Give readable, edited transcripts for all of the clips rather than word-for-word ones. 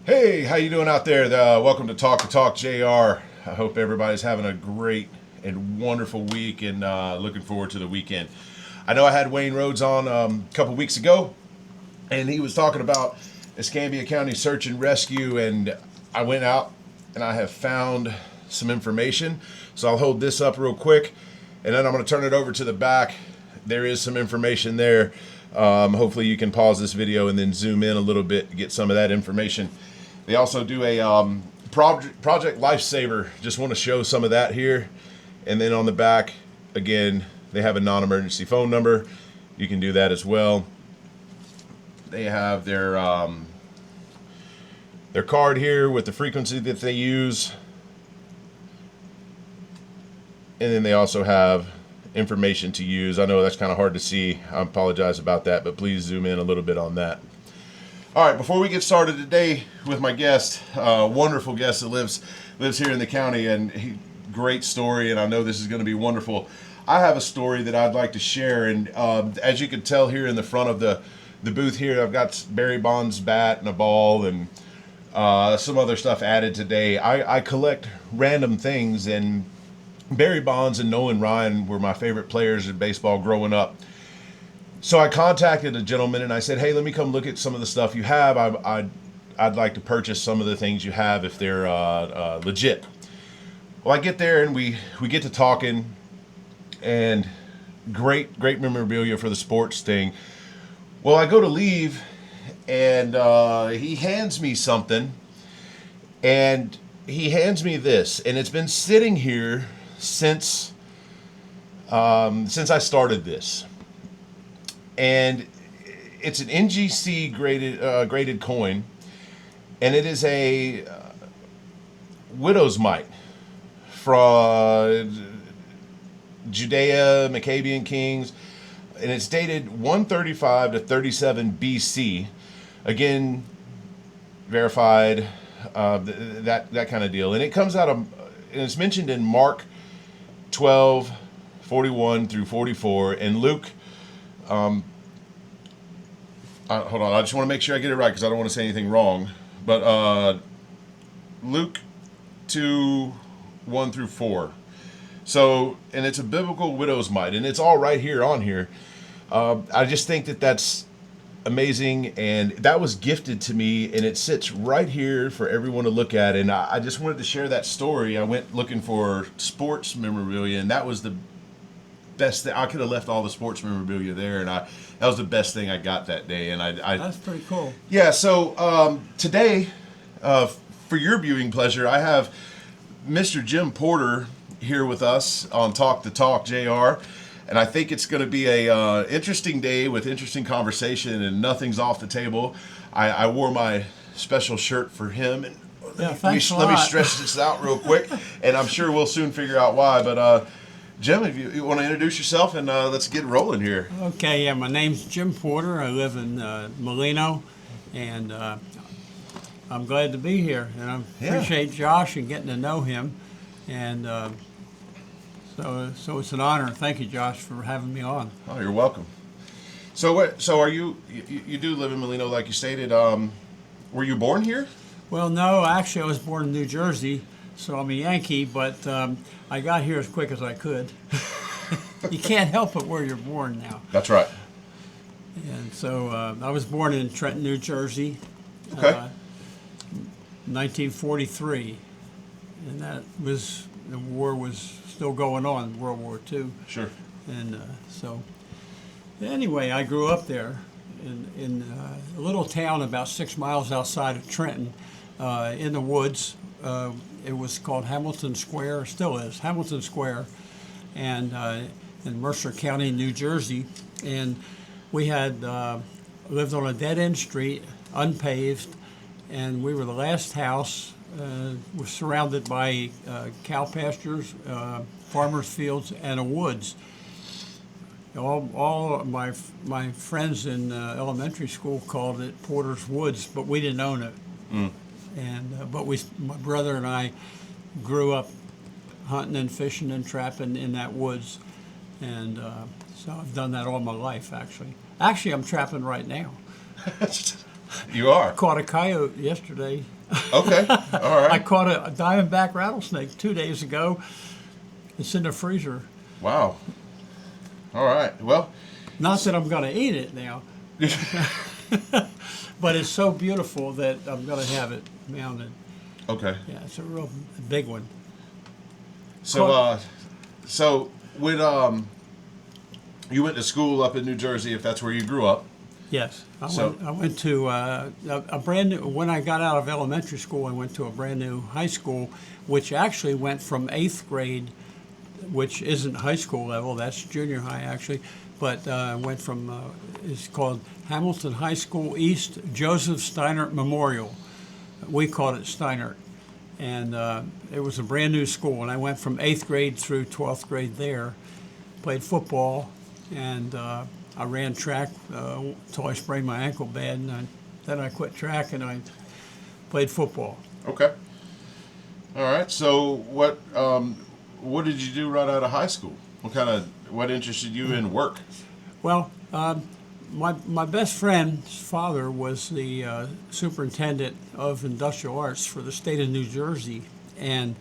Hey, how you doing out there? Welcome to Talk JR. I hope everybody's having a great and wonderful week and looking forward to the weekend. I know I had Wayne Rhodes on a couple weeks ago, and he was talking about Escambia County search and rescue, and I went out and I have found some information. So I'll hold this up real quick, and then I'm going to turn it over to the back. There is some information there. Hopefully you can pause this video and then zoom in a little bit to get some of that information. They also do a Project Lifesaver. Just want to show some of that here. And then on the back, again, they have a non-emergency phone number. You can do that as well. They have their card here with the frequency that they use. And then they also have information to use. I know that's kind of hard to see. I apologize about that, but please zoom in a little bit on that. All right, before we get started today with my guest, wonderful guest that lives here in the county, and great story, and I know this is going to be wonderful. I have a story that I'd like to share, and as you can tell here in the front of the booth here, I've got Barry Bonds' bat and a ball and some other stuff added today. I collect random things, and Barry Bonds and Nolan Ryan were my favorite players in baseball growing up. So I contacted a gentleman and I said, hey, let me come look at some of the stuff you have. I'd like to purchase some of the things you have if they're legit. Well, I get there and we get to talking, and great memorabilia for the sports thing. Well, I go to leave and he hands me something, and he hands me this, and it's been sitting here since I started this. And it's an NGC graded coin, and it is a widow's mite from Judea, Maccabean Kings, and it's dated 135 to 37 BC. Again, verified, that kind of deal. And it comes out of, and it's mentioned in Mark 12, 41 through 44, and Luke. Hold on, I just want to make sure I get it right because I don't want to say anything wrong. But Luke 2, 1 through 4. So, and it's a biblical widow's mite, and it's all right here on here. I just think that that's amazing, and that was gifted to me, and it sits right here for everyone to look at. And I just wanted to share that story. I went looking for sports memorabilia, and that was the best thing. I could have left all the sports memorabilia there, and that was the best thing I got that day. And I That's pretty cool. Yeah. So today, for your viewing pleasure, I have Mr. Jim Porter here with us on Talk JR, and I think it's going to be a interesting day with interesting conversation, and nothing's off the table. I wore my special shirt for him, and Yeah, thanks a lot. let me stretch this out real quick, and I'm sure we'll soon figure out why. But Jim, if you want to introduce yourself, and let's get rolling here. Okay, yeah, my name's Jim Porter. I live in Molino, and I'm glad to be here. And I appreciate Josh and getting to know him. And so it's an honor. Thank you, Josh, for having me on. Oh, you're welcome. So are you do live in Molino, like you stated. Were you born here? Well, no, actually, I was born in New Jersey, so I'm a Yankee, but I got here as quick as I could. You can't help it where you're born now. That's right. And so I was born in Trenton, New Jersey, Okay. 1943, and the war was still going on, World War II. Sure. And so anyway, I grew up there in a little town about 6 miles outside of Trenton, in the woods. It was called Hamilton Square, still is, Hamilton Square, and in Mercer County, New Jersey. And we had lived on a dead-end street, unpaved, and we were the last house. We're surrounded by cow pastures, farmers' fields, and a woods. All of my friends in elementary school called it Porter's Woods, but we didn't own it. Mm. And but my brother and I grew up hunting and fishing and trapping in that woods, and so I've done that all my life. Actually, I'm trapping right now. You are? Caught a coyote yesterday. Okay. All I right. caught a diamondback rattlesnake 2 days ago. It's in the freezer. Wow. All right. Well, Not that I'm going to eat it now, but it's so beautiful that I'm going to have it mounted. okay. Yeah, it's a real big one. So when you went to school up in New Jersey, if that's where you grew up. Yes, So- I went to a brand new. When I got out of elementary school, I went to a brand new high school, which actually went from 8th grade, which isn't high school level. That's junior high actually, but went from. It's called Hamilton High School East Joseph Steinert Memorial. We called it Steinert, and it was a brand new school. And I went from 8th grade through 12th grade there. Played football, and I ran track until I sprained my ankle bad, and then I quit track and I played football. Okay. All right. So what did you do right out of high school? What interested you in work? Well, my best friend's father was the superintendent of industrial arts for the state of New Jersey, and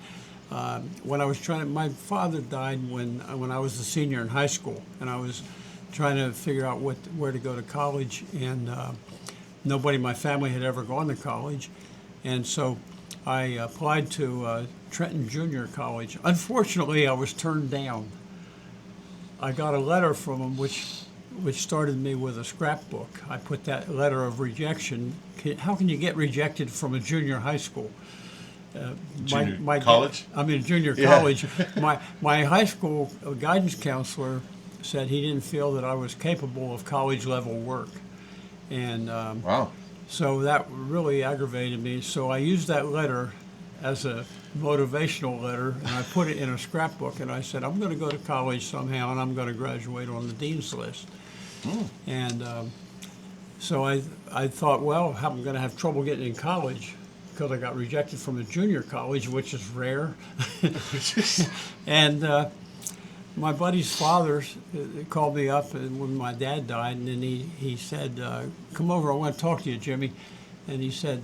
when I was my father died when I was a senior in high school, and I was trying to figure out where to go to college, and nobody in my family had ever gone to college, and so I applied to Trenton Junior College. Unfortunately, I was turned down. I got a letter from them which started me with a scrapbook. I put that letter of rejection. How can you get rejected from a junior high school? College? Junior Yeah. college. My high school guidance counselor said he didn't feel that I was capable of college level work, and Wow. so that really aggravated me. So I used that letter as a motivational letter, and I put it in a scrapbook, and I said, I'm going to go to college somehow, and I'm going to graduate on the dean's list. And so I thought, well, I'm going to have trouble getting in college because I got rejected from a junior college, which is rare. And my buddy's father called me up when my dad died, and then he said, come over, I want to talk to you, Jimmy. And he said,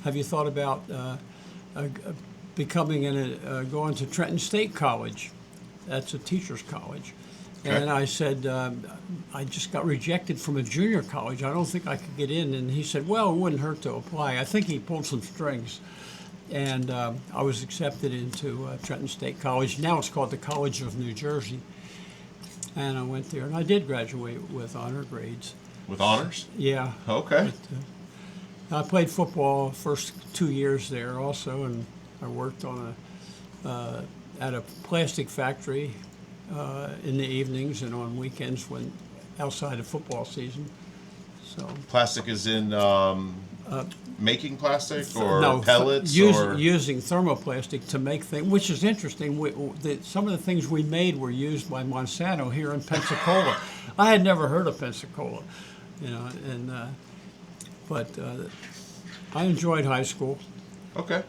have you thought about going to Trenton State College? That's a teacher's college. Okay. And I said, I just got rejected from a junior college. I don't think I could get in. And he said, well, it wouldn't hurt to apply. I think he pulled some strings. And I was accepted into Trenton State College. Now it's called the College of New Jersey. And I went there, and I did graduate with honor grades. With honors? Yeah. Yeah. Okay. But, I played football first 2 years there also, and I worked on at a plastic factory in the evenings and on weekends when outside of football season. So Plastic is in making plastic or no, pellets using thermoplastic to make things, which is interesting. Some of the things we made were used by Monsanto here in Pensacola. I had never heard of Pensacola, and but I enjoyed high school Okay.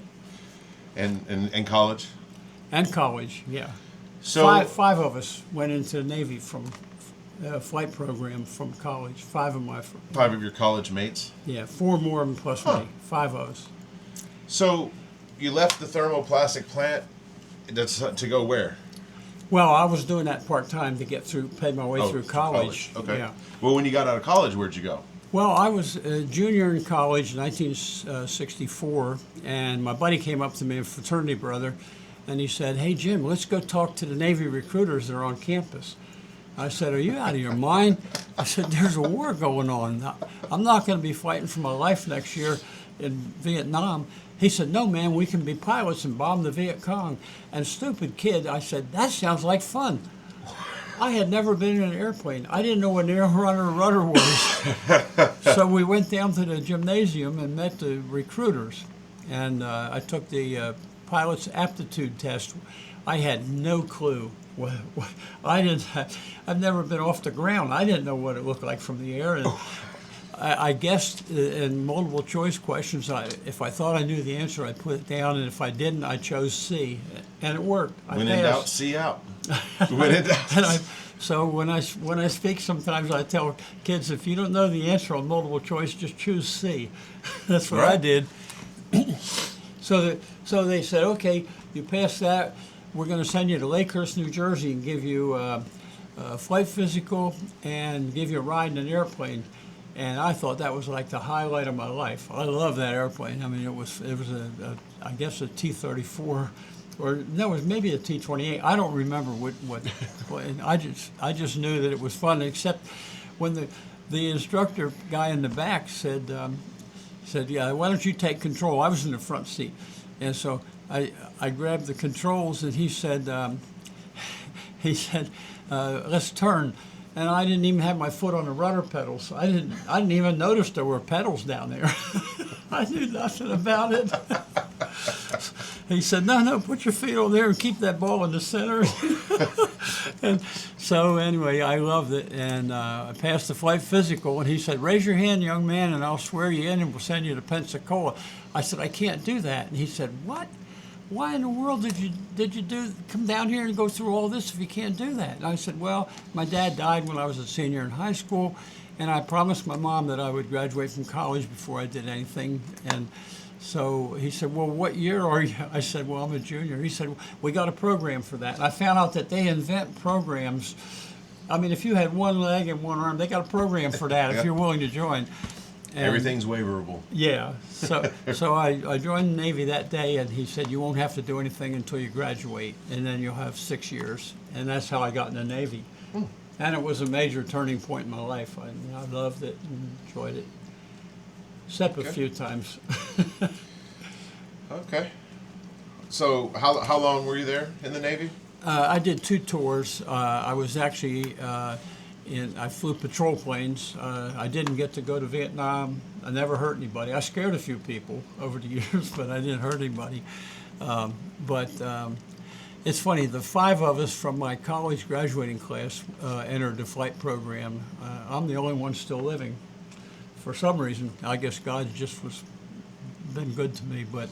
And college? and college. Yeah, So five of us went into the Navy from flight program from college. Five of your college mates? yeah, four more plus Huh. me. Five of us. So you left the thermoplastic plant to go where? Well, I was doing that part time to pay my way through to college. Okay. Yeah. Well, when you got out of college, where'd you go? Well, I was a junior in college in 1964, and my buddy came up to me, a fraternity brother, and he said, hey, Jim, let's go talk to the Navy recruiters that are on campus. I said, are you out of your mind? I said, there's a war going on. I'm not going to be fighting for my life next year in Vietnam. He said, no, man, we can be pilots and bomb the Viet Cong. And stupid kid, I said, that sounds like fun. I had never been in an airplane. I didn't know what an air rudder was. So we went down to the gymnasium and met the recruiters. And I took the pilot's aptitude test. I had no clue. I've never been off the ground. I didn't know what it looked like from the air. And I guessed in multiple choice questions. If I thought I knew the answer, I put it down, and if I didn't, I chose C, and it worked. When in doubt, see out. When in doubt. And I So when I speak, sometimes I tell kids, if you don't know the answer on multiple choice, just choose C. That's what I Right. did. So they said, okay, you pass that, we're going to send you to Lakehurst, New Jersey, and give you a flight physical and give you a ride in an airplane. And I thought that was like the highlight of my life. I love that airplane. I mean, it was I guess a T-34, or no, it was maybe a T-28. I don't remember what. I just knew that it was fun. Except when the instructor guy in the back said, yeah, why don't you take control? I was in the front seat, and so I grabbed the controls, and he said, let's turn. And I didn't even have my foot on the rudder pedals. I didn't even notice there were pedals down there. I knew nothing about it. He said, no, put your feet on there and keep that ball in the center. And so anyway, I loved it. And I passed the flight physical, and he said, raise your hand, young man, and I'll swear you in, and we'll send you to Pensacola. I said, I can't do that. And he said, what? Why in the world did you come down here and go through all this if you can't do that? And I said, well, my dad died when I was a senior in high school, and I promised my mom that I would graduate from college before I did anything. And so he said, well, what year are you? I said, well, I'm a junior. He said, we got a program for that. And I found out that they invent programs. I mean, if you had one leg and one arm, they got a program for that if you're willing to join. And Everything's waiverable. yeah, so I joined the Navy that day, and he said, you won't have to do anything until you graduate, and then you'll have 6 years. And that's how I got in the Navy. And it was a major turning point in my life. I loved it and enjoyed it, except a few times. Okay. So how long were you there in the Navy? I did 2 tours. I was actually I flew patrol planes. I didn't get to go to Vietnam. I never hurt anybody. I scared a few people over the years, but I didn't hurt anybody. It's funny, the 5 of us from my college graduating class entered the flight program. I'm the only one still living. For some reason, I guess God just been good to me, but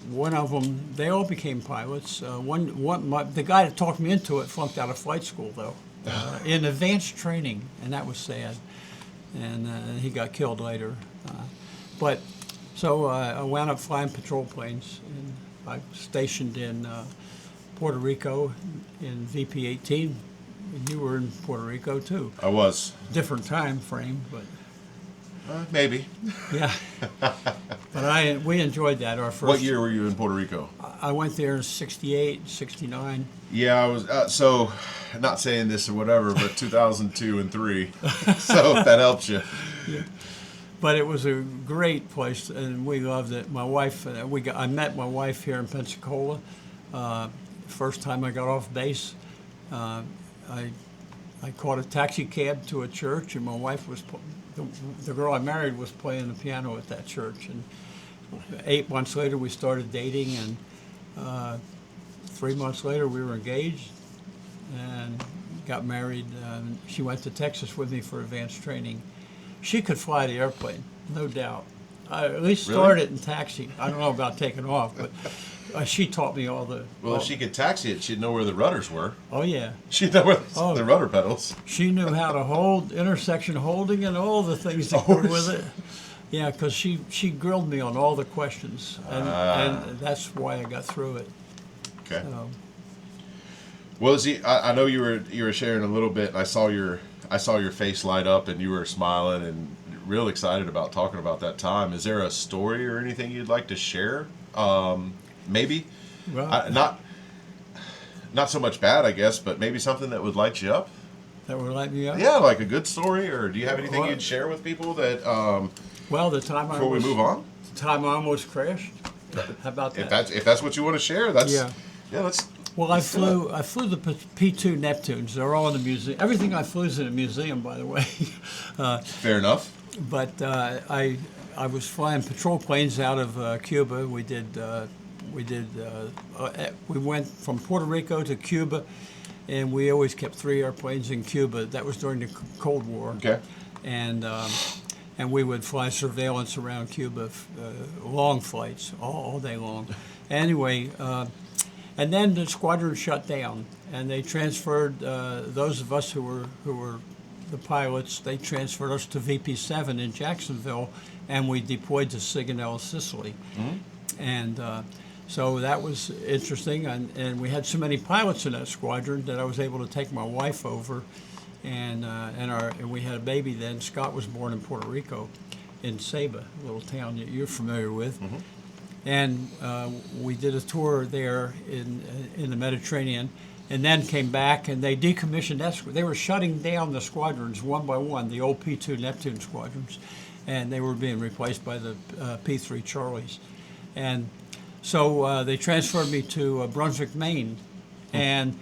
one of them, they all became pilots. The guy that talked me into it flunked out of flight school, though, in advanced training, and that was sad. And he got killed later. So I wound up flying patrol planes, and I stationed in Puerto Rico in VP-18. And you were in Puerto Rico too. I was. Different time frame, but. Maybe. Yeah, but we enjoyed that. Our first. What year were you in Puerto Rico? I went there in '68, '69. Yeah, I was. So, not saying this or whatever, but 2002 and 3. So if that helps you. Yeah. But it was a great place, and we loved it. My wife, I met my wife here in Pensacola. First time I got off base, I caught a taxi cab to a church, and my wife was. The girl I married was playing the piano at that church, and 8 months later we started dating, and 3 months later we were engaged and got married. She went to Texas with me for advanced training. She could fly the airplane, no doubt. I at least started it in taxi. I don't know about taking off, but she taught me all the. Well, if she could taxi it, she'd know where the rudders were. Oh yeah. She'd know where the rudder pedals. She knew how to hold intersection holding and all the things that go with it. Yeah, because she grilled me on all the questions, and that's why I got through it. Okay. So, Well, see, I know you were sharing a little bit. And I saw your face light up, and you were smiling and real excited about talking about that time. Is there a story or anything you'd like to share? Maybe, well, not so much bad, I guess, but maybe something that would light you up. that would light me up. Yeah, like a good story, or do you have anything Well, you'd share with people that Well, the time before we move on? The time I almost crashed. How about that? If that's what you want to share, that's Yeah. Let's. Well, I flew the P-2 Neptunes. They're all in the museum. Everything I flew is in a museum, by the way. Fair enough. But I was flying patrol planes out of Cuba. We went from Puerto Rico to Cuba, and we always kept 3 airplanes in Cuba. That was during the Cold War. Okay. And we would fly surveillance around Cuba, long flights, all day long. Anyway, And then the squadron shut down, and they transferred those of us who were the pilots. They transferred us to VP7 in Jacksonville, and we deployed to Sigonella, Sicily. And so that was interesting, and we had so many pilots in that squadron that I was able to take my wife over, and we had a baby then. Scott was born in Puerto Rico, in Ceiba, a little town that you're familiar with. And we did a tour there in the Mediterranean, and then came back, and they decommissioned that. They were shutting down the squadrons one by one, the old P2 Neptune squadrons, and they were being replaced by the P3 Charlies. And so they transferred me to Brunswick, Maine, and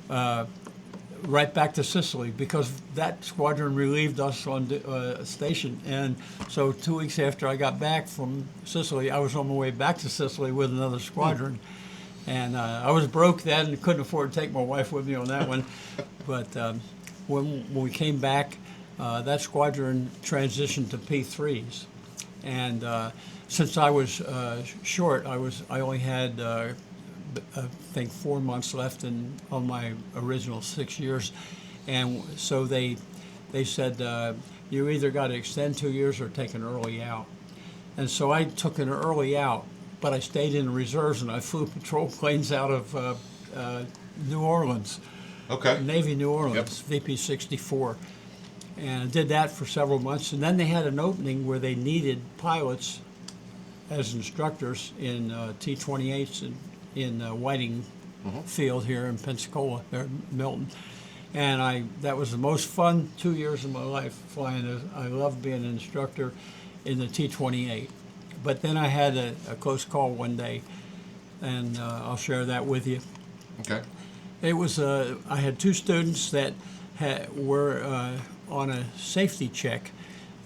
right back to Sicily, because that squadron relieved us on station. And so 2 weeks after I got back from Sicily, I was on my way back to Sicily with another squadron. And I was broke then and couldn't afford to take my wife with me on that one. But when we came back, that squadron transitioned to P3s. And since I was short, I only had I think 4 months left on my original 6 years, and so they said you either got to extend 2 years or take an early out. And so I took an early out, but I stayed in the reserves, and I flew patrol planes out of New Orleans, Navy New Orleans, VP 64, and did that for several months. And then they had an opening where they needed pilots as instructors in T-28s in Whiting Field here in Pensacola, or Milton. And that was the most fun 2 years of my life flying. I loved being an instructor in the T-28. But then I had a close call one day, and I'll share that with you. Okay. It was I had two students that were on a safety check.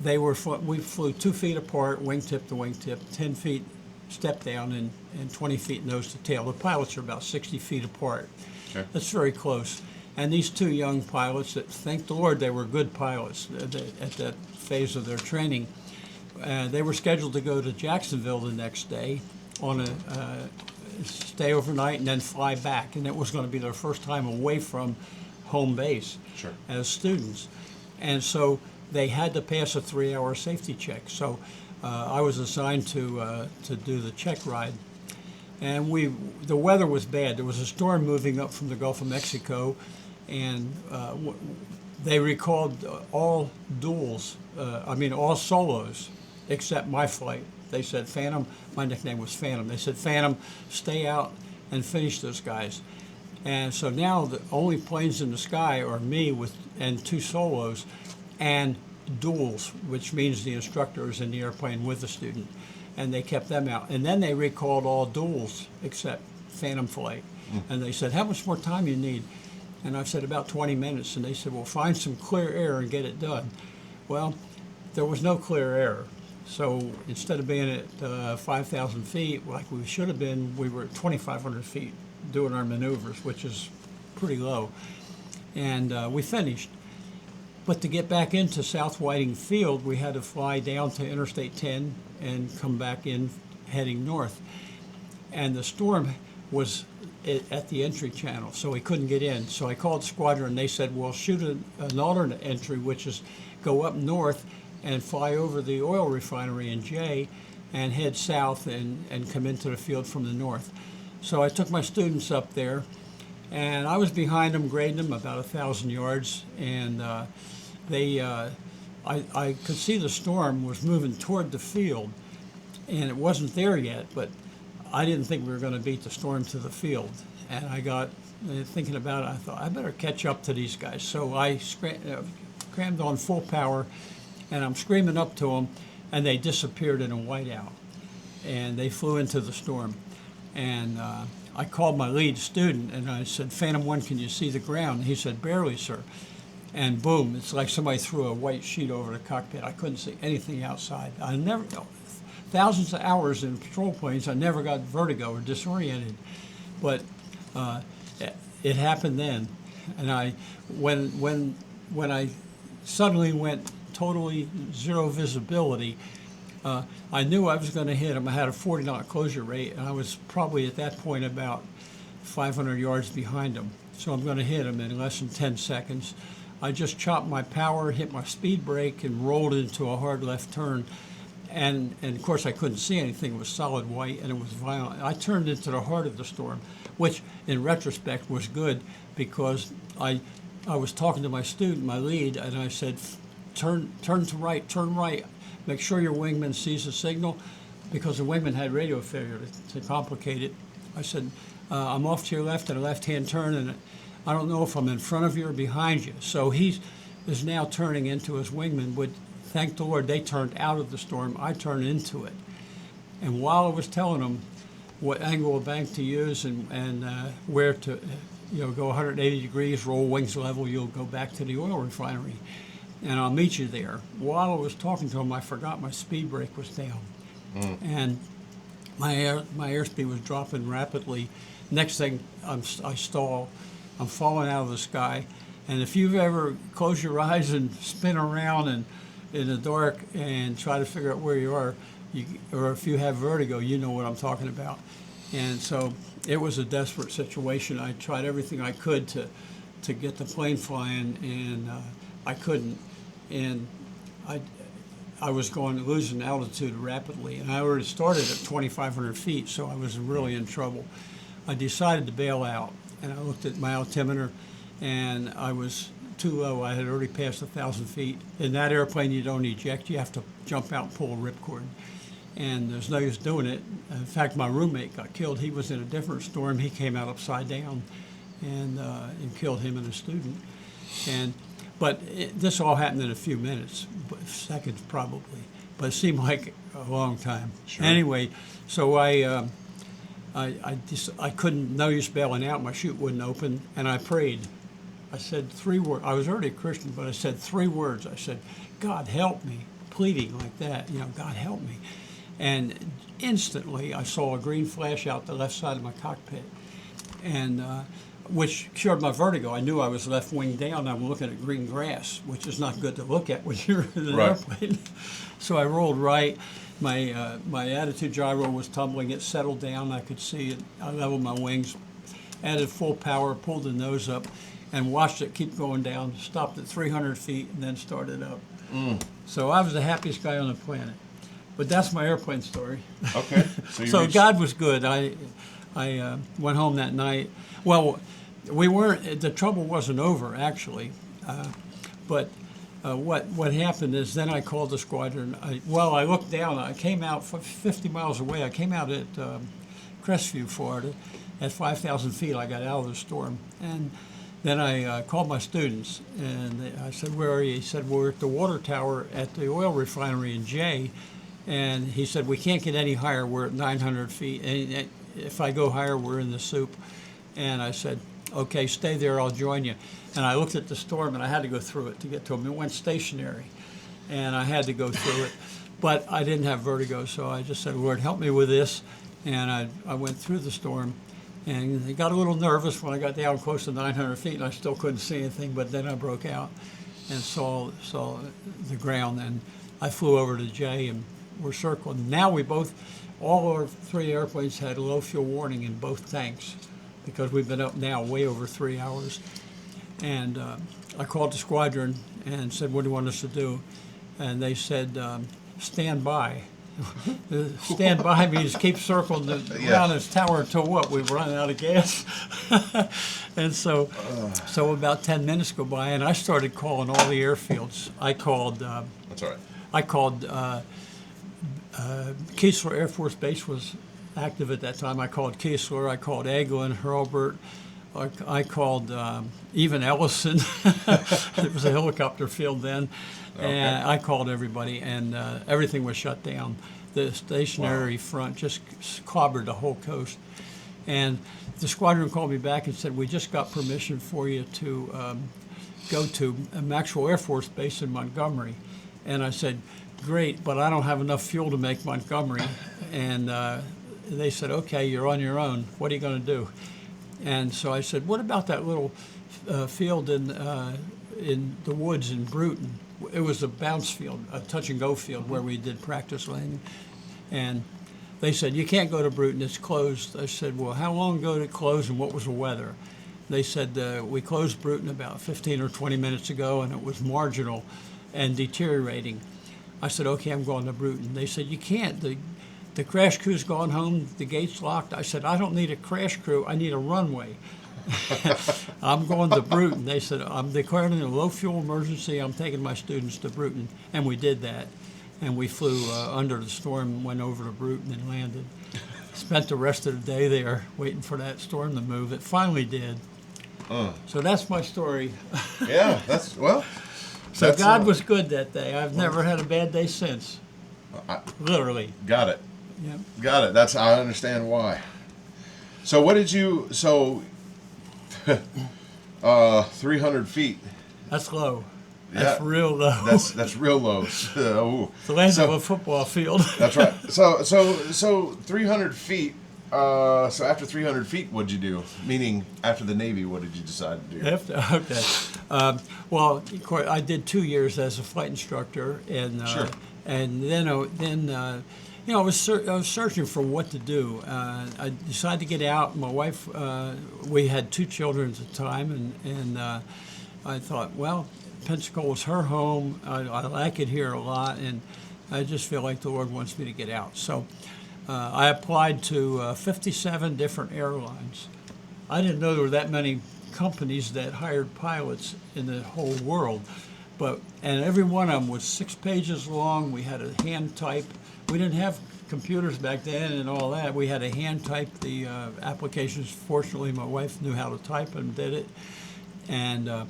We flew 2 feet apart, wingtip to wingtip, 10 feet step down, and 20 feet nose to tail. The pilots are about 60 feet apart. Okay. That's very close. And these two young pilots, that thank the Lord they were good pilots at that phase of their training, they were scheduled to go to Jacksonville the next day on a stay overnight and then fly back. And it was going to be their first time away from home base as students. And so they had to pass a 3-hour safety check. So I was assigned to do the check ride. And the weather was bad. There was a storm moving up from the Gulf of Mexico, and they recalled all duels, all solos, except my flight. They said, Phantom, my nickname was Phantom. They said, Phantom, stay out and finish those guys. And so now the only planes in the sky are me and 2 solos and duels, which means the instructor is in the airplane with the student. And they kept them out. And then they recalled all duels except Phantom flight. And they said, how much more time you need? And I said, about 20 minutes. And they said, well, find some clear air and get it done. Well, there was no clear air. So instead of being at 5,000 feet, like we should have been, we were at 2,500 feet doing our maneuvers, which is pretty low. And we finished. But to get back into South Whiting Field, we had to fly down to Interstate 10 and come back in heading north. And the storm was at the entry channel, so we couldn't get in. So I called the squadron, and they said, well, shoot an alternate entry, which is go up north and fly over the oil refinery in Jay and head south and come into the field from the north. So I took my students up there, and I was behind them, grading them about 1,000 yards, and I could see the storm was moving toward the field, and it wasn't there yet, but I didn't think we were going to beat the storm to the field. And I got thinking about it, I thought, I better catch up to these guys. So I crammed on full power, and I'm screaming up to them, and they disappeared in a whiteout. And they flew into the storm. And I called my lead student, and I said, Phantom 1, can you see the ground? And he said, barely, sir. And boom, it's like somebody threw a white sheet over the cockpit. I couldn't see anything outside. Thousands of hours in patrol planes, I never got vertigo or disoriented. But it happened then. And when I suddenly went totally zero visibility, I knew I was going to hit him. I had a 40-knot closure rate, and I was probably at that point about 500 yards behind them. So I'm going to hit them in less than 10 seconds. I just chopped my power, hit my speed brake, and rolled into a hard left turn. And of course, I couldn't see anything. It was solid white, and it was violent. I turned into the heart of the storm, which in retrospect was good, because I was talking to my student, my lead, and I said, turn to right, turn right. Make sure your wingman sees the signal, because the wingman had radio failure to complicate it. I said, I'm off to your left at a left-hand turn, and I don't know if I'm in front of you or behind you. So he is now turning into his wingman. But thank the Lord, they turned out of the storm. I turned into it. And while I was telling them what angle of bank to use and where to, go 180 degrees, roll wings level, you'll go back to the oil refinery, and I'll meet you there. While I was talking to him, I forgot my speed brake was down, and my airspeed was dropping rapidly. Next thing, I stall. I'm falling out of the sky. And if you've ever closed your eyes and spin around and in the dark and try to figure out where you are, or if you have vertigo, you know what I'm talking about. And so it was a desperate situation. I tried everything I could to get the plane flying, and I couldn't. And I was losing altitude rapidly, and I already started at 2,500 feet, so I was really in trouble. I decided to bail out, and I looked at my altimeter, and I was too low. I had already passed 1,000 feet. In that airplane, you don't eject. You have to jump out and pull a ripcord, and there's no use doing it. In fact, my roommate got killed. He was in a different storm. He came out upside down, and killed him and a student. But this all happened in a few minutes, seconds probably, but it seemed like a long time. Sure. Anyway, so I couldn't, no use bailing out. My chute wouldn't open, and I prayed. I said 3 words. I was already a Christian, but I said 3 words. I said, "God help me," pleading like that. God help me. And instantly, I saw a green flash out the left side of my cockpit, and which cured my vertigo. I knew I was left wing down. I'm looking at green grass, which is not good to look at when you're in an airplane. So I rolled right. My attitude gyro was tumbling. It settled down. I could see it. I leveled my wings, added full power, pulled the nose up, and watched it keep going down. Stopped at 300 feet and then started up. So I was the happiest guy on the planet. But that's my airplane story. Okay. So God was good. I went home that night. Well, the trouble wasn't over, actually. But what happened is then I called the squadron. I looked down. I came out 50 miles away. I came out at Crestview, Florida. At 5,000 feet, I got out of the storm. And then I called my students, and I said, "Where are you?" He said, "We're at the water tower at the oil refinery in Jay." And he said, "We can't get any higher. We're at 900 feet. And if I go higher, we're in the soup." And I said, "Okay, stay there. I'll join you." And I looked at the storm, and I had to go through it to get to him. It went stationary, and I had to go through it. But I didn't have vertigo, so I just said, "Lord, help me with this." And I went through the storm. And I got a little nervous when I got down close to 900 feet, and I still couldn't see anything. But then I broke out and saw the ground, and I flew over to Jay, and we're circling. Now all our 3 airplanes had low fuel warning in both tanks, because we've been up now way over 3 hours. And I called the squadron and said, "What do you want us to do?" And they said, "Stand by." Stand by means keep circling around this tower until what? We run out of gas. And so about 10 minutes go by, and I started calling all the airfields. I called. That's all right. I called. Keesler Air Force Base was active at that time. I called Keesler. I called Eglin, Hurlburt. I called even Ellison. It was a helicopter field then. Okay. And I called everybody, and everything was shut down. The stationary front just clobbered the whole coast. And the squadron called me back and said, "We just got permission for you to go to Maxwell Air Force Base in Montgomery." And I said, "Great, but I don't have enough fuel to make Montgomery." And they said, "Okay, you're on your own. What are you going to do?" And so I said, "What about that little field in the woods in Bruton?" It was a bounce field, a touch and go field where we did practice landing. And they said, you can't go to Bruton, it's closed. I said, well, how long ago did it close and what was the weather? They said, we closed Bruton about 15 or 20 minutes ago and it was marginal and deteriorating. I said, okay, I'm going to Bruton. They said, you can't. The crash crew's gone home, the gate's locked. I said, I don't need a crash crew, I need a runway. I'm going to Bruton. They said, I'm declaring a low fuel emergency, I'm taking my students to Bruton. And we did that. And we flew under the storm, went over to Bruton and landed. Spent the rest of the day there waiting for that storm to move. It finally did. So that's my story. Yeah, that's, well. So that's, God was good that day. I've never had a bad day since. Literally. Got it. Yeah. Got it. That's, I understand why. So what did you, 300 feet. That's low. Yeah. That's real low. That's real low. Ooh. The length of a football field. That's right. So 300 feet. So after 300 feet, what'd you do? Meaning, after the Navy, what did you decide to do? Okay. Well, of course, I did 2 years as a flight instructor, and Sure. and then you know, I was searching for what to do. I decided to get out. My wife, we had 2 children at the time, and I thought, well, Pensacola's her home. I like it here a lot, and I just feel like the Lord wants me to get out. So I applied to 57 different airlines. I didn't know there were that many companies that hired pilots in the whole world, and every one of them was 6 pages long. We had a hand type. We didn't have computers back then and all that. We had to hand type the applications. Fortunately, my wife knew how to type and did it. And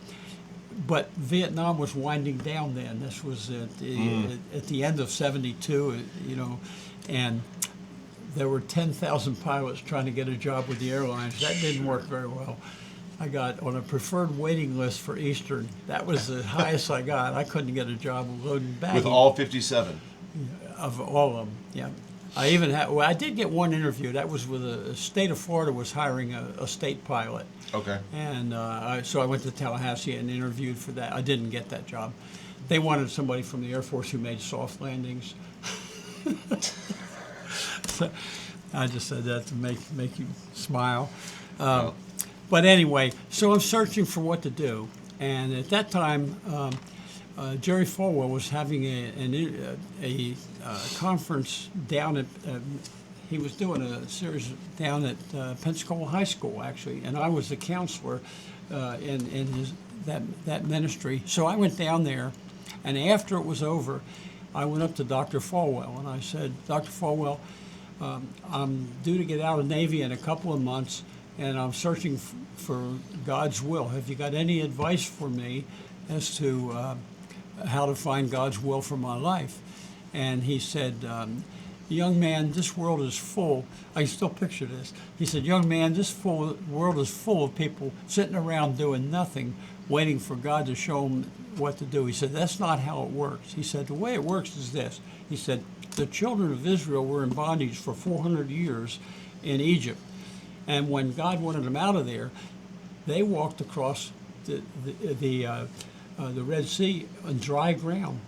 but Vietnam was winding down then. This was at the end of '72, you know, and there were 10,000 pilots trying to get a job with the airlines. That didn't work very well. I got on a preferred waiting list for Eastern. That was the highest I got. I couldn't get a job loading baggage. With all 57? Of all of them, yeah. I even had, well, I did get one interview. That was with the state of Florida was hiring a state pilot. Okay. And so I went to Tallahassee and interviewed for that. I didn't get that job. They wanted somebody from the Air Force who made soft landings. So I just said that to make you smile. But anyway, so I'm searching for what to do. And at that time, Jerry Falwell was having a conference down at, he was doing a series down at Pensacola High School, actually, and I was the counselor in that ministry. So I went down there, and after it was over, I went up to Dr. Falwell, and I said, Dr. Falwell, I'm due to get out of the Navy in a couple of months, and I'm searching for God's will. Have you got any advice for me as to how to find God's will for my life? And he said, young man, this world is full. I can still picture this. He said, young man, this world is full of people sitting around doing nothing, waiting for God to show them what to do. He said, that's not how it works. He said, the way it works is this. He said, the children of Israel were in bondage for 400 years in Egypt. And when God wanted them out of there, they walked across the Red Sea on dry ground.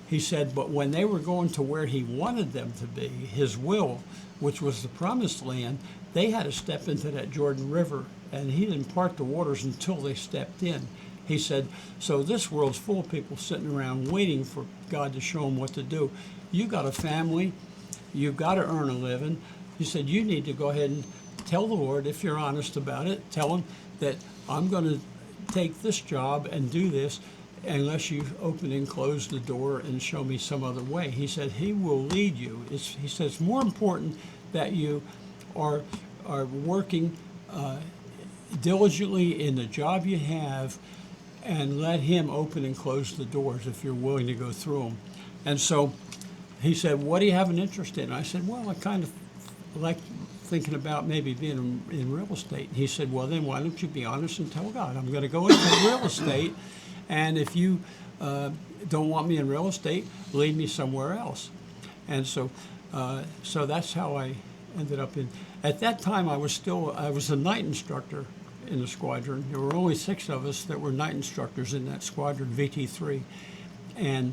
He said, but when they were going to where he wanted them to be, his will, which was the promised land, they had to step into that Jordan River, and he didn't part the waters until they stepped in. He said, so this world's full of people sitting around waiting for God to show them what to do. You got a family, you've got to earn a living. He said, you need to go ahead and tell the Lord, if you're honest about it, tell him that I'm going to take this job and do this unless you open and close the door and show me some other way. He said he will lead you. He says it's more important that you are working diligently in the job you have and let him open and close the doors if you're willing to go through them. And so he said, what do you have an interest in? I said, well, I kind of like thinking about maybe being in real estate. And he said, well, then why don't you be honest and tell God, I'm going to go into real estate, and if you don't want me in real estate, lead me somewhere else. And so that's how I ended up in. At that time, I was a night instructor in the squadron. There were only 6 of us that were night instructors in that squadron, VT3. And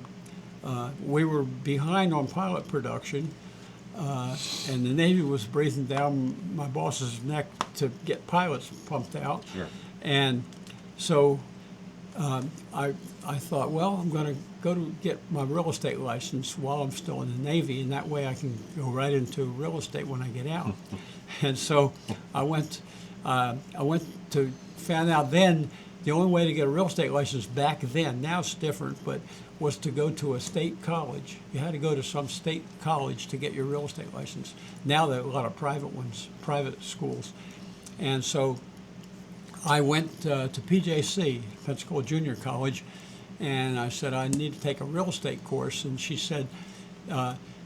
we were behind on pilot production, and the Navy was breathing down my boss's neck to get pilots pumped out. Sure. And so I thought, well, I'm going to go to get my real estate license while I'm still in the Navy, and that way I can go right into real estate when I get out. And so I went to found out then the only way to get a real estate license back then, now it's different, but was to go to a state college. You had to go to some state college to get your real estate license. Now there are a lot of private ones, private schools. And so I went to PJC, Pensacola Junior College, and I said, I need to take a real estate course. And she said,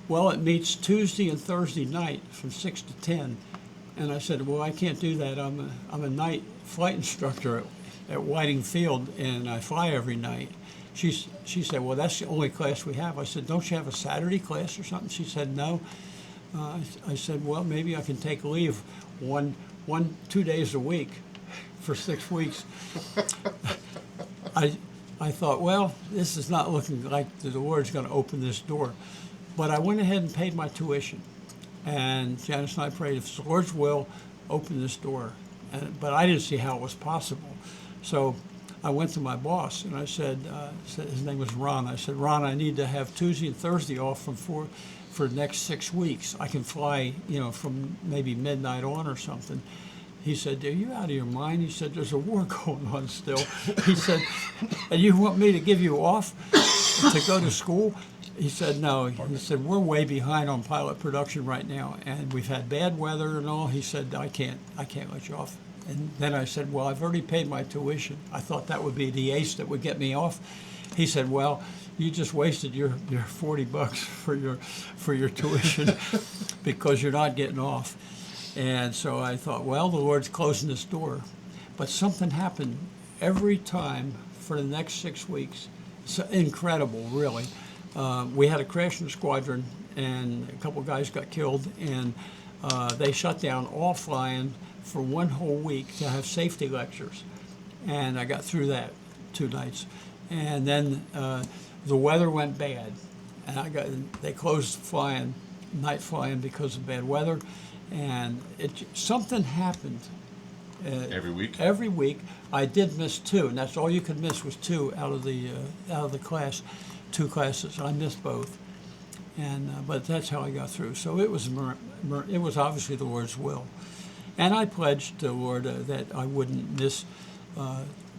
well, it meets Tuesday and Thursday night from 6 to 10. And I said, well, I can't do that. I'm a night flight instructor at Whiting Field, and I fly every night. She said, well, that's the only class we have. I said, don't you have a Saturday class or something? She said, no. I said, well, maybe I can take leave 2 days a week for 6 weeks. I thought, well, this is not looking like the Lord's going to open this door. But I went ahead and paid my tuition. And Janice and I prayed, if the Lord's will, open this door. But I didn't see how it was possible. So I went to my boss and I said, his name was Ron. I said, Ron, I need to have Tuesday and Thursday off for the next 6 weeks. I can fly, from maybe midnight on or something. He said, are you out of your mind? He said, there's a war going on still. He said, and you want me to give you off to go to school? He said, no. He said, we're way behind on pilot production right now, and we've had bad weather and all. He said, I can't let you off. And then I said, well, I've already paid my tuition. I thought that would be the ace that would get me off. He said, well, you just wasted your $40 for your tuition because you're not getting off. And so I thought, well, the Lord's closing this door. But something happened every time for the next 6 weeks. It's incredible, really. We had a crash in the squadron, and a couple guys got killed, and they shut down all flying for 1 whole week to have safety lectures. And I got through that 2 nights. And then the weather went bad, and they closed flying, night flying, because of bad weather. And something happened. Every week? Every week. I did miss 2, and that's all you could miss was 2 out of the class, 2 classes. I missed both, and but that's how I got through. So it was obviously the Lord's will, and I pledged the Lord that I wouldn't miss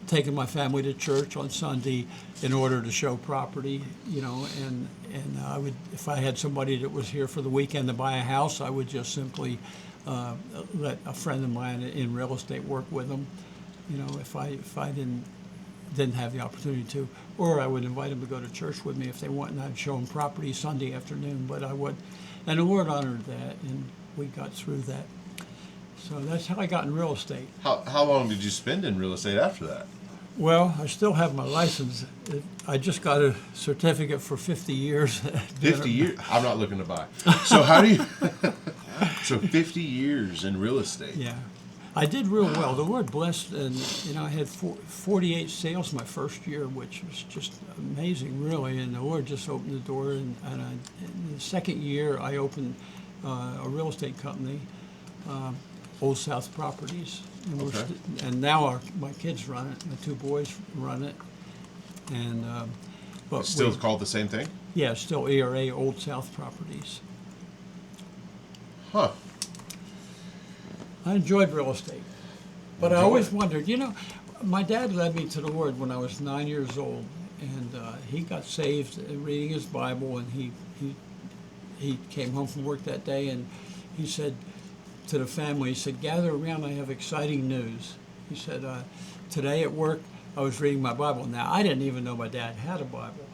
taking my family to church on Sunday in order to show property, and I would, if I had somebody that was here for the weekend to buy a house, I would just simply let a friend of mine in real estate work with them, if I didn't have the opportunity to, or I would invite them to go to church with me if they want, and I'd show them property Sunday afternoon. But I would, and the Lord honored that, and we got through that. So that's how I got in real estate. How long did you spend in real estate after that? Well, I still have my license. I just got a certificate for 50 years. 50 years? I'm not looking to buy. So how do you... So 50 years in real estate. Yeah. I did real well. The Lord blessed, and I had 48 sales my first year, which was just amazing, really. And the Lord just opened the door. And in the second year, I opened a real estate company, Old South Properties, and, and now my kids run it. My 2 boys run it, and but It's still called the same thing? Yeah, still ERA, Old South Properties. Huh. I enjoyed real estate, but I always wondered. My dad led me to the Lord when I was 9 years old, and he got saved reading his Bible, and he came home from work that day, and he said to the family, he said, gather around, I have exciting news. He said, today at work, I was reading my Bible. Now, I didn't even know my dad had a Bible.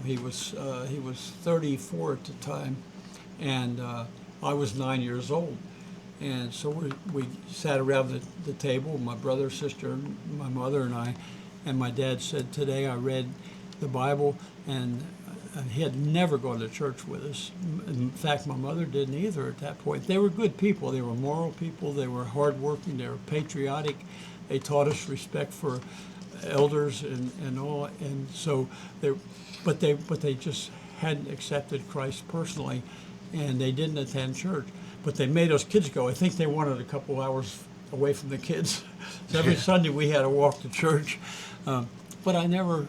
He was 34 at the time, and I was 9 years old. And so we sat around the table, my brother, sister, my mother, and I, and my dad said, today I read the Bible, and he had never gone to church with us. In fact, my mother didn't either at that point. They were good people. They were moral people. They were hardworking. They were patriotic. They taught us respect for elders and all. And so they just hadn't accepted Christ personally. and they didn't attend church. But they made us kids go. I think they wanted a couple hours away from the kids. So every Sunday we had to walk to church. But I never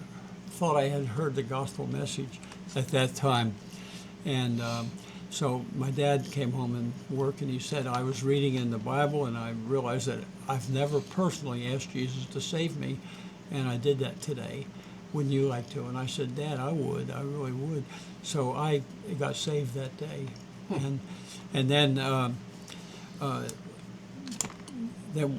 thought I had heard the gospel message at that time. And so my dad came home and worked, and he said, I was reading in the Bible, and I realized that I've never personally asked Jesus to save me, and I did that today. Wouldn't you like to? And I said, Dad, I would. I really would. So I got saved that day. And then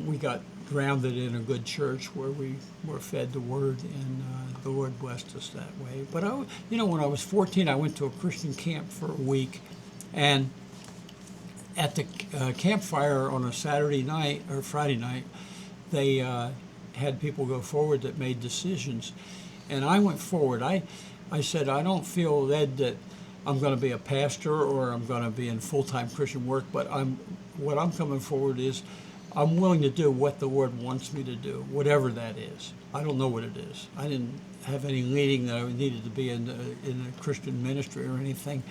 we got grounded in a good church where we were fed the word, and the Lord blessed us that way. But when I was 14, I went to a Christian camp for a week, and at the campfire on a Saturday night or Friday night, they had people go forward that made decisions, and I went forward. I said, I don't feel led that I'm going to be a pastor or I'm going to be in full-time Christian work, but what I'm coming forward is I'm willing to do what the Lord wants me to do, whatever that is. I don't know what it is. I didn't have any leading that I needed to be in a Christian ministry or anything,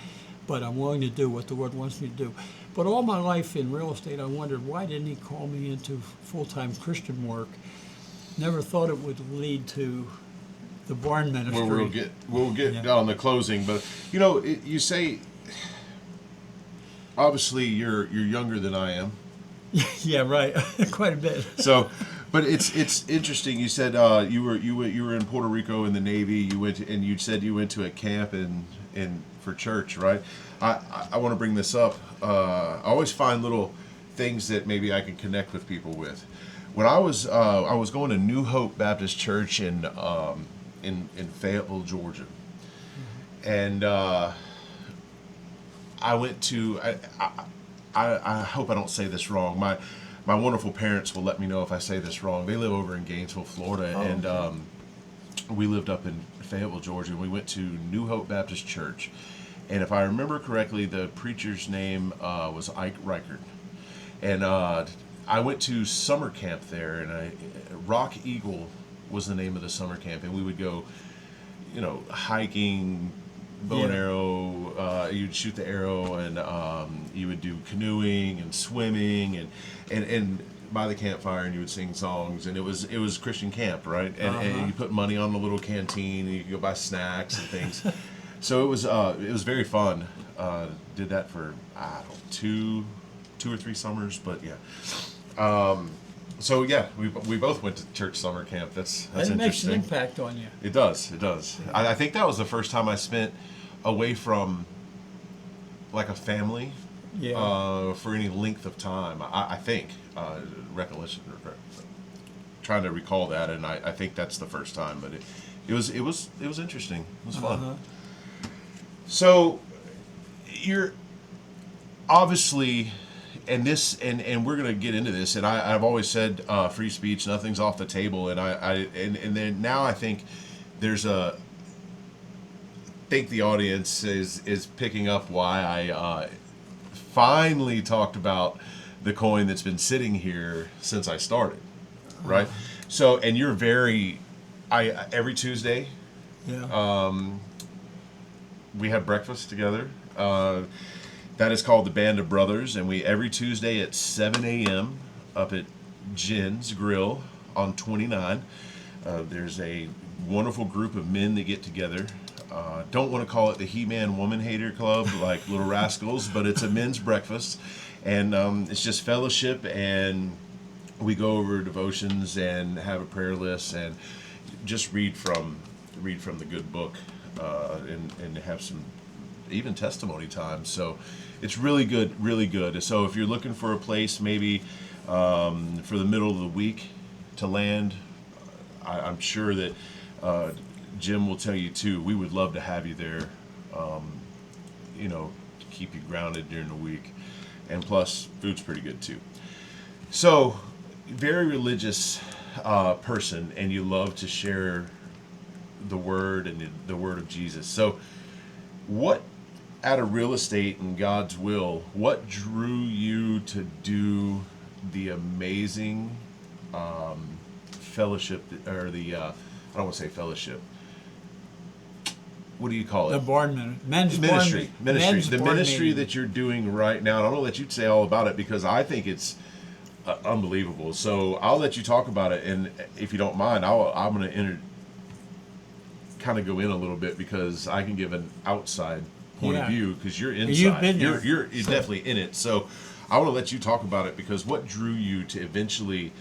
but I'm willing to do what the Lord wants me to do. But all my life in real estate, I wondered, why didn't He call me into full-time Christian work? Never thought it would lead to the barn ministry. Well, we'll get on the closing, but you say obviously you're younger than I am. Yeah, right. Quite a bit. So, but it's interesting. You said you were in Puerto Rico in the Navy. And you said you went to a camp in for church, right? I want to bring this up. I always find little things that maybe I can connect with people with. When I was going to New Hope Baptist Church in Fayetteville, Georgia, and I went to. I hope I don't say this wrong. My wonderful parents will let me know if I say this wrong. They live over in Gainesville, Florida, and we lived up in Fayetteville, Georgia. And we went to New Hope Baptist Church, and if I remember correctly, the preacher's name was Ike Reichert, and I went to summer camp there, and Rock Eagle was the name of the summer camp, and we would go, hiking, bow and arrow. You'd shoot the arrow, and you would do canoeing and swimming, and by the campfire, and you would sing songs, and it was Christian camp, right? And you put money on the little canteen, and you could go buy snacks and things. So it was very fun. Did that for two or three summers, but yeah. So yeah, we both went to church summer camp. That's and it makes interesting. an impact on you. It does. I think that was the first time I spent away from like a family for any length of time. I think recollection, trying to recall that, and I think that's the first time. But it was interesting. It was fun. So you're obviously. And we're gonna get into this. And I've always said free speech, nothing's off the table. And then now I think I think the audience is picking up why I finally talked about the coin that's been sitting here since I started, right? So, and you're every Tuesday, we have breakfast together. That is called the Band of Brothers, and we every Tuesday at 7 a.m. up at Jen's Grill on 29. There's a wonderful group of men that get together. Don't want to call it the He-Man Woman Hater Club like Little Rascals, but it's a men's breakfast, and it's just fellowship, and we go over devotions and have a prayer list and just read from the good book, and have some even testimony time. So it's really good. So if you're looking for a place maybe for the middle of the week to land, I'm sure that Jim will tell you too, we would love to have you there, to keep you grounded during the week. And plus, food's pretty good too. So, very religious person, and you love to share the word and the word of Jesus. So, what out of real estate and God's will, what drew you to do the amazing fellowship, or I don't want to say fellowship, what do you call The it? men's Ministry. men's The barn ministry meeting. that you're doing right now. And I'm going to let you say all about it because I think it's unbelievable. So I'll let you talk about it. And if you don't mind, I'm going to kind of go in a little bit because I can give an outside point of Yeah. view because you're inside. You've been there. You're definitely in it. So I want to let you talk about it because what drew you to eventually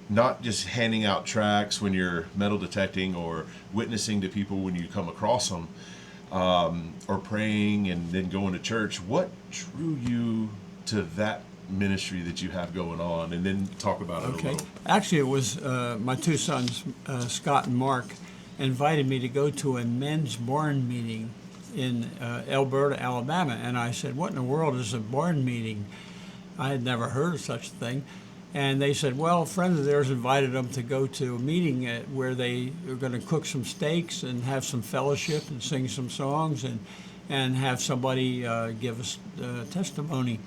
not just handing out tracts when you're metal detecting or witnessing to people when you come across them, or praying and then going to church. What drew you to that ministry that you have going on? And then talk about it a Okay. little. Actually, it was my two sons, Scott and Mark, invited me to go to a men's barn meeting in Alberta, Alabama. And I said, what in the world is a barn meeting? I had never heard of such a thing. And they said, well, a friend of theirs invited them to go to a meeting where they are going to cook some steaks and have some fellowship and sing some songs and have somebody give us testimony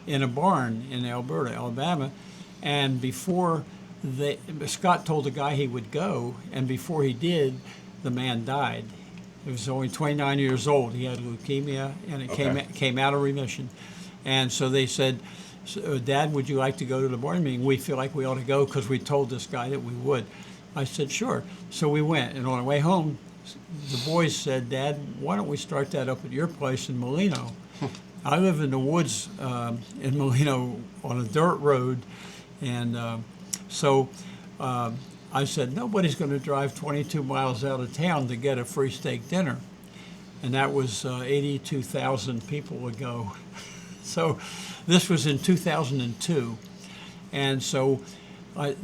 in a barn in Alberta, Alabama. And before Scott told the guy he would go, and before he did, the man died. He was only 29 years old. He had leukemia, and it came out of remission. And so they said, Dad, would you like to go to the barn meeting? We feel like we ought to go because we told this guy that we would. I said, sure. So we went. And on our way home, the boys said, Dad, why don't we start that up at your place in Molino? I live in the woods in Molino on a dirt road. And so I said, nobody's going to drive 22 miles out of town to get a free steak dinner. And that was 82,000 people ago. So this was in 2002. And so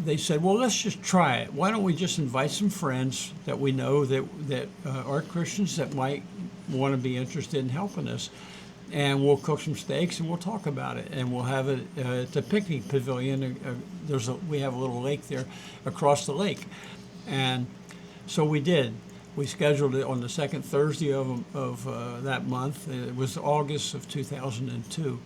they said, well, let's just try it. Why don't we just invite some friends that we know that are Christians that might want to be interested in helping us. And we'll cook some steaks and we'll talk about it. And we'll have it at the picnic pavilion. We have a little lake there across the lake. And so we did. We scheduled it on the second Thursday of that month. It was August of 2002.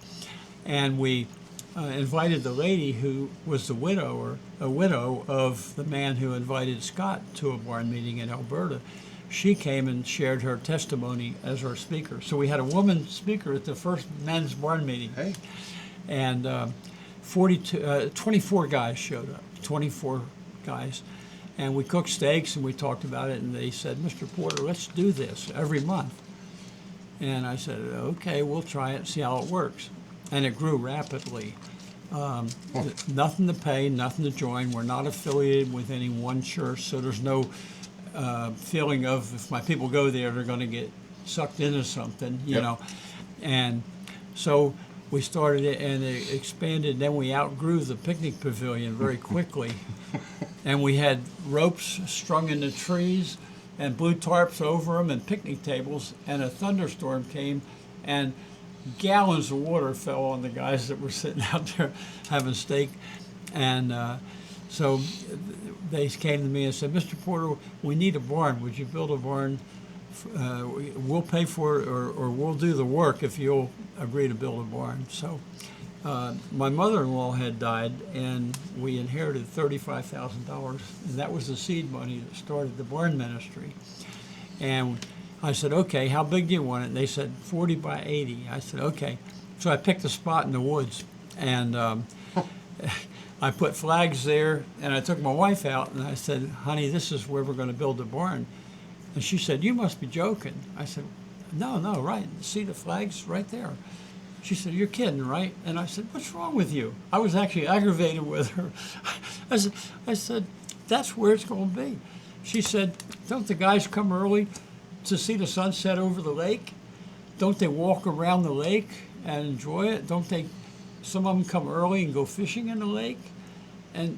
And we invited the lady who was a widow of the man who invited Scott to a barn meeting in Alberta. She came and shared her testimony as our speaker. So we had a woman speaker at the first men's barn meeting. Hey. And 24 guys showed up, 24 guys. And we cooked steaks and we talked about it, and they said, Mr. Porter, let's do this every month. And I said, okay, we'll try it, see how it works. And it grew rapidly. Nothing to pay, nothing to join. We're not affiliated with any one church, so there's no feeling of if my people go there, they're going to get sucked into something, you know. And so we started it, and it expanded. Then we outgrew the picnic pavilion very quickly. And we had ropes strung in the trees and blue tarps over them and picnic tables. And a thunderstorm came, and gallons of water fell on the guys that were sitting out there having steak. And so they came to me and said, Mr. Porter, we need a barn. Would you build a barn? We'll pay for it, or we'll do the work if you'll agree to build a barn. So my mother-in-law had died, and we inherited $35,000, and that was the seed money that started the barn ministry. And I said, okay, how big do you want it? And they said 40 by 80. I said, okay. So I picked a spot in the woods, and I put flags there, and I took my wife out, and I said, honey, this is where we're going to build the barn. And she said, you must be joking. I said, no, right. See the flags right there. She said, you're kidding, right? And I said, what's wrong with you? I was actually aggravated with her. I said, that's where it's going to be. She said, don't the guys come early to see the sunset over the lake? Don't they walk around the lake and enjoy it? Don't they, some of them come early and go fishing in the lake? And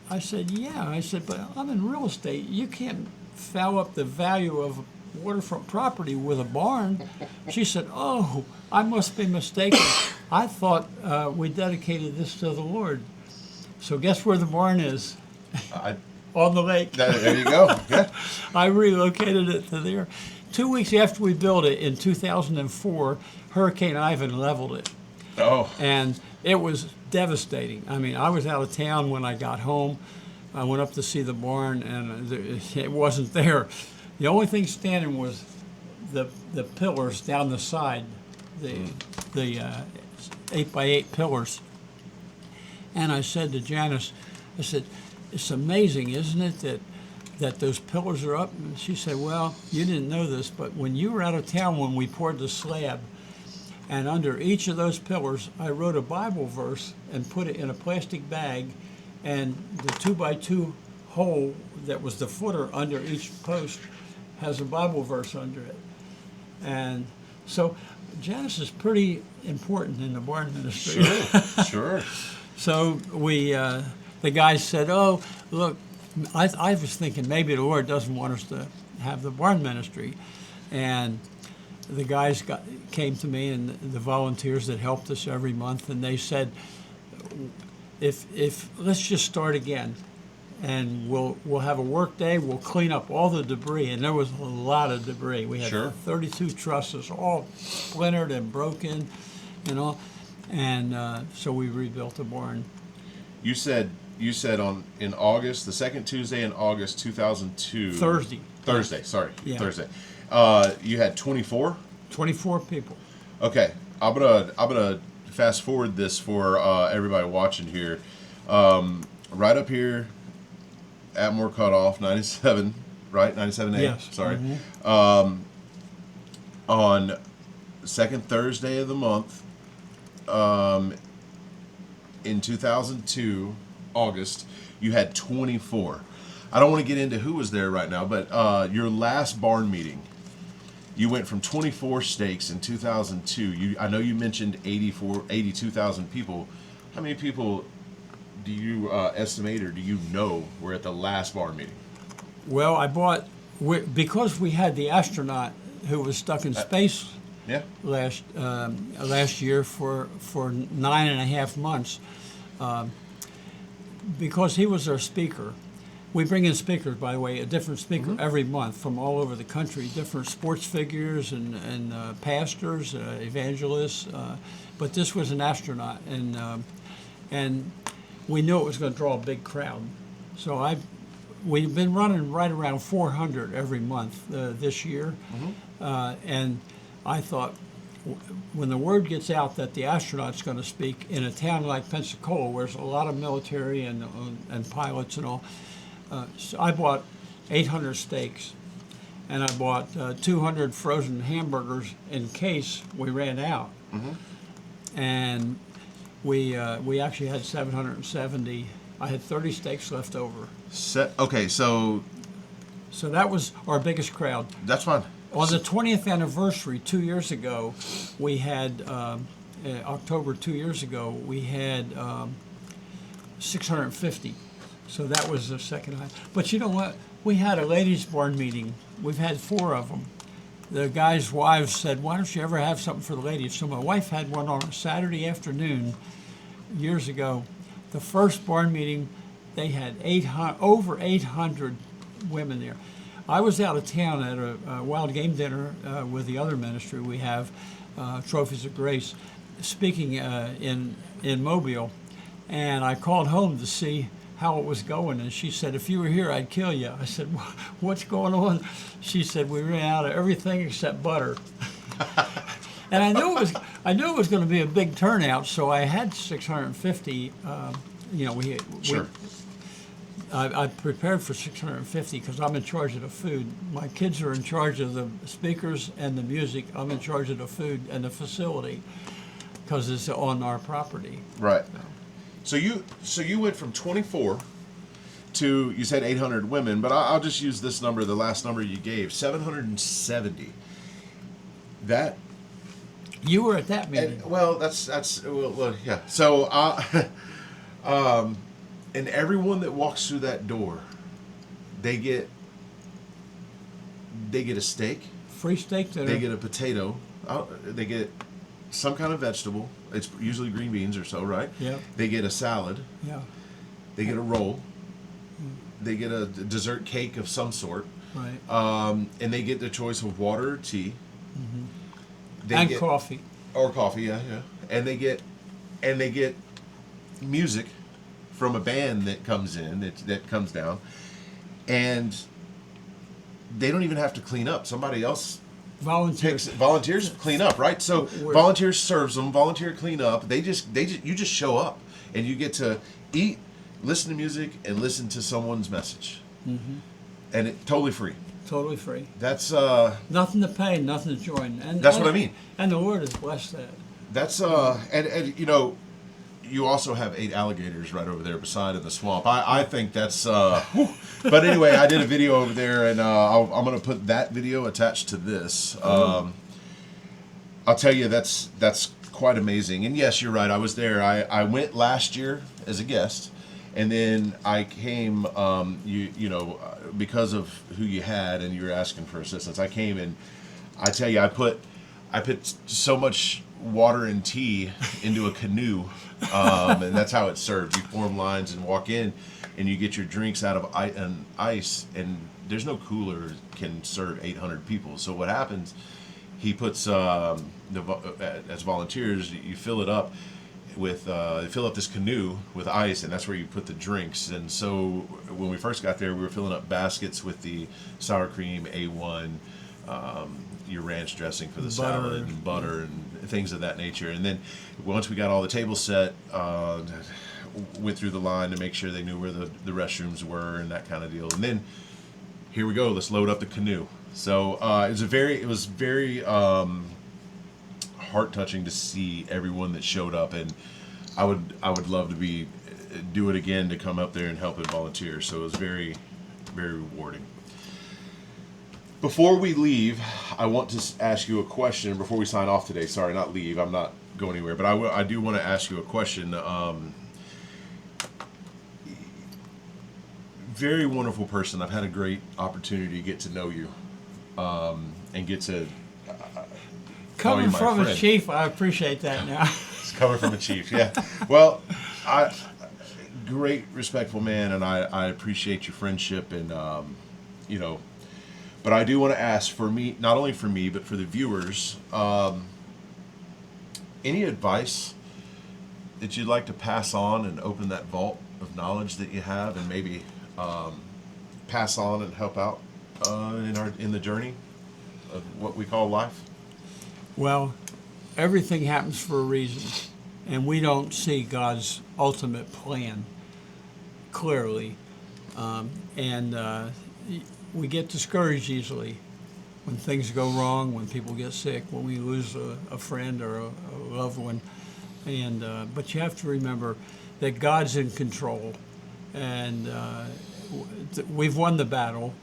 I said, yeah. I said, but I'm in real estate. You can't foul up the value of waterfront property with a barn. She said, oh, I must be mistaken. I thought we dedicated this to the Lord. So guess where the barn is? On the lake. There you go. Yeah. I relocated it to there. 2 weeks after we built it in 2004, Hurricane Ivan leveled it. Oh. And it was devastating. I mean, I was out of town when I got home. I went up to see the barn, and it wasn't there. The only thing standing was the pillars down the side, the 8x8 pillars. And I said to Janice, I said, it's amazing, isn't it, that those pillars are up? And she said, well, you didn't know this, but when you were out of town when we poured the slab, and under each of those pillars, I wrote a Bible verse and put it in a plastic bag, and the 2x2 hole that was the footer under each post has a Bible verse under it. And so Janice is pretty important in the barn ministry. Sure. So the guys said, oh, look, I was thinking maybe the Lord doesn't want us to have the barn ministry. And the guys came to me, and the volunteers that helped us every month, and they said, if let's just start again, and we'll have a work day, we'll clean up all the debris. And there was a lot of debris. We had 32 trusses, all splintered and broken and all. And so we rebuilt the barn. You said in August, the second Tuesday in August 2002. Thursday, sorry. Yeah. Thursday. You had 24? 24 people. Okay. I'm gonna fast forward this for everybody watching here. Right up here at Moore Cutoff, 97, right? 97A? Yes. Sorry. Mm-hmm. On second Thursday of the month, in 2002, August, you had 24. I don't want to get into who was there right now, but your last barn meeting, you went from 24 stakes in 2002. I know you mentioned 82,000 people. How many people do you estimate, or do you know, were at the last barn meeting? Well, because we had the astronaut who was stuck in space last year for 9.5 months. Because he was our speaker. We bring in speakers, by the way, a different speaker every month from all over the country, different sports figures and pastors, evangelists. But this was an astronaut, and we knew it was going to draw a big crowd. So we've been running right around 400 every month this year, and I thought, when the word gets out that the astronaut's going to speak in a town like Pensacola, where there's a lot of military and pilots and all, so I bought 800 steaks, and I bought 200 frozen hamburgers in case we ran out. And we actually had 770. I had 30 steaks left over. Okay, so that was our biggest crowd. That's fine. On the 20th anniversary 2 years ago, we had, October 2 years ago, we had 650. So that was the second high. But you know what? We had a ladies' barn meeting. We've had 4 of them. The guys' wives said, why don't you ever have something for the ladies? So my wife had one on a Saturday afternoon years ago. The first barn meeting, they had over 800 women there. I was out of town at a wild game dinner with the other ministry we have, Trophies of Grace, speaking in Mobile, and I called home to see how it was going, and she said, if you were here, I'd kill you. I said, what's going on? She said, we ran out of everything except butter. And I knew it was going to be a big turnout, so I had 650. Sure. I prepared for 650 because I'm in charge of the food. My kids are in charge of the speakers and the music. I'm in charge of the food and the facility because it's on our property. Right. So you went from 24 to, you said 800 women, but I'll just use this number, the last number you gave, 770. That. You were at that meeting. Well, yeah. So, and everyone that walks through that door, they get a steak. Free steak dinner. They get a potato. They get some kind of vegetable. It's usually green beans or so, right? Yeah. They get a salad. Yeah. They get a roll. They get a dessert cake of some sort. Right. And they get the choice of water or tea. And coffee. Or coffee, yeah. And they get music from a band that comes in, that comes down, and they don't even have to clean up. Somebody else Volunteers. Volunteers clean up, right? So volunteers serves them, volunteer clean up. You just show up and you get to eat, listen to music, and listen to someone's message, and it totally free. Totally free. That's Nothing to pay, nothing to join. And that's what I mean. And the Lord has blessed that. That's and you know, you also have 8 alligators right over there beside in the swamp. I think that's but anyway, I did a video over there, and I'm gonna put that video attached to this. I'll tell you, that's quite amazing. And yes, you're right, I was there. I went last year as a guest, and then I came you know, because of who you had and you were asking for assistance. I came, and I tell you, I put so much water and tea into a canoe, and that's how it's served. You form lines and walk in, and you get your drinks out of ice, and there's no cooler can serve 800 people. So what happens, he puts as volunteers, you fill it up with fill up this canoe with ice, and that's where you put the drinks. And so when we first got there, we were filling up baskets with the sour cream, A1, your ranch dressing for the salad, and butter and things of that nature. And then once we got all the tables set, went through the line to make sure they knew where the restrooms were and that kind of deal. And then here we go, let's load up the canoe. So it was very heart touching to see everyone that showed up, and I would love to do it again, to come up there and help and volunteer. So it was very, very rewarding. Before we leave, I want to ask you a question before we sign off today. Sorry, not leave. I'm not going anywhere, but I do want to ask you a question. Very wonderful person. I've had a great opportunity to get to know you, and get to coming from a chief, I appreciate that now. It's coming from a chief, yeah. Well, great, respectful man, and I appreciate your friendship, and you know. But I do want to ask, for me, not only for me, but for the viewers, any advice that you'd like to pass on and open that vault of knowledge that you have, and maybe pass on and help out in the journey of what we call life? Well, everything happens for a reason, and we don't see God's ultimate plan clearly, and we get discouraged easily when things go wrong, when people get sick, when we lose a friend or a loved one, and but you have to remember that God's in control, and we've won the battle.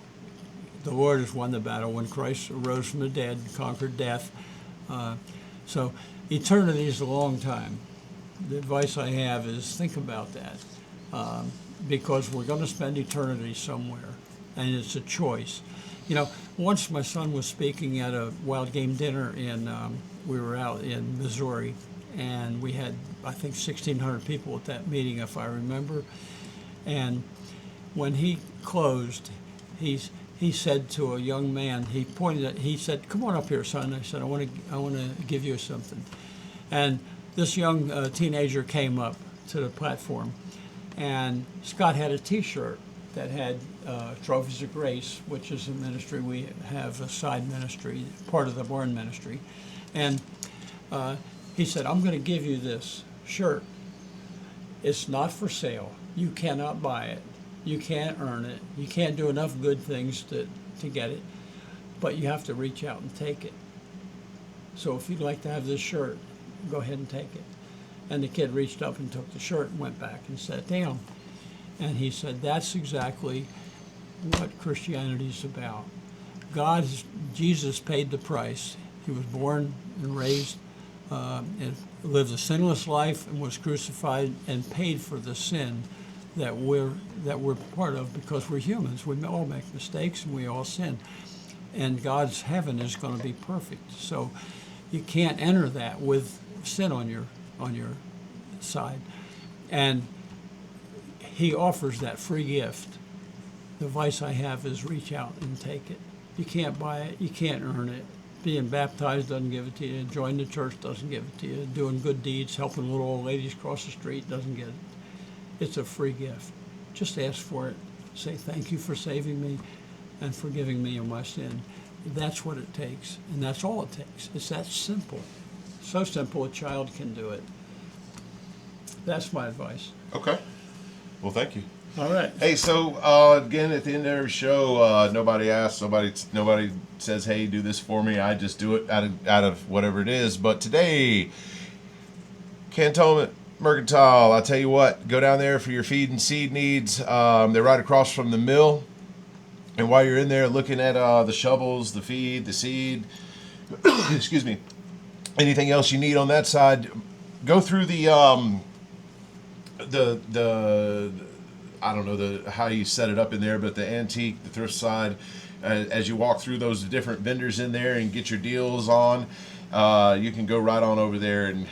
The Lord has won the battle when Christ arose from the dead and conquered death. So eternity is a long time. The advice I have is think about that, because we're going to spend eternity somewhere, and it's a choice. You know, once my son was speaking at a wild game dinner, and we were out in Missouri, and we had, I think, 1,600 people at that meeting, if I remember. And when he closed, he said to a young man, he said, "Come on up here, son." I said, I want to give you something. And this young teenager came up to the platform, and Scott had a T-shirt that had Trophies of Grace, which is a ministry we have, a side ministry, part of the Barn ministry. And he said, "I'm going to give you this shirt. It's not for sale. You cannot buy it. You can't earn it. You can't do enough good things to get it, but you have to reach out and take it. So if you'd like to have this shirt, go ahead and take it." And the kid reached up and took the shirt and went back and sat down. And he said, "That's exactly what Christianity is about. Jesus paid the price. He was born and raised and lived a sinless life and was crucified and paid for the sin that we're part of, because we're humans. We all make mistakes and we all sin. And God's heaven is going to be perfect. So you can't enter that with sin on your side. And he offers that free gift. The advice I have is reach out and take it. You can't buy it. You can't earn it. Being baptized doesn't give it to you. Joining the church doesn't give it to you. Doing good deeds, helping little old ladies cross the street doesn't get it. It's a free gift. Just ask for it. Say, "Thank you for saving me and forgiving me of my sin." That's what it takes, and that's all it takes. It's that simple. So simple a child can do it. That's my advice. Okay. Well, thank you. All right. Hey, so again, at the end of every show, nobody asks, nobody says, "Hey, do this for me." I just do it out of whatever it is. But today, Cantonment Mercantile, I'll tell you what, go down there for your feed and seed needs. They're right across from the mill, and while you're in there looking at the shovels, the feed, the seed, excuse me, anything else you need on that side, go through the I don't know how you set it up in there, but the antique, the thrift side, as you walk through those different vendors in there and get your deals on, you can go right on over there and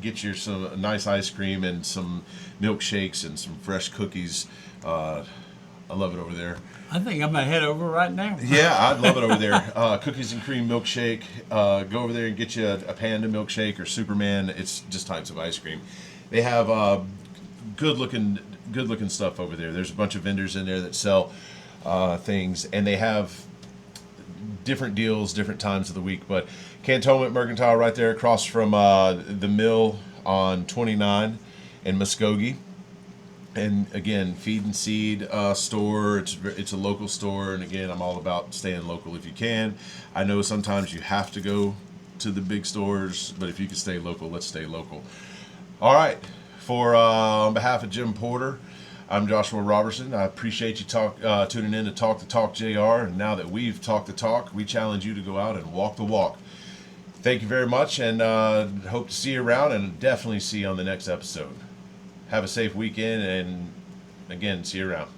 get you some nice ice cream and some milkshakes and some fresh cookies. I love it over there. I think I'm gonna head over right now. Yeah, I'd love it over there. Cookies and cream milkshake. Go over there and get you a Panda milkshake or Superman. It's just types of ice cream. They have good looking stuff over there. There's a bunch of vendors in there that sell things, and they have different deals, different times of the week. But Cantonment Mercantile right there across from the mill on 29 in Muskogee. And again, feed and seed store. It's a local store, and again, I'm all about staying local if you can. I know sometimes you have to go to the big stores, but if you can stay local, let's stay local. All right, on behalf of Jim Porter, I'm Joshua Robertson. I appreciate you tuning in to Talk the Talk JR. And now that we've talked the talk, we challenge you to go out and walk the walk. Thank you very much, and hope to see you around, and definitely see you on the next episode. Have a safe weekend, and again, see you around.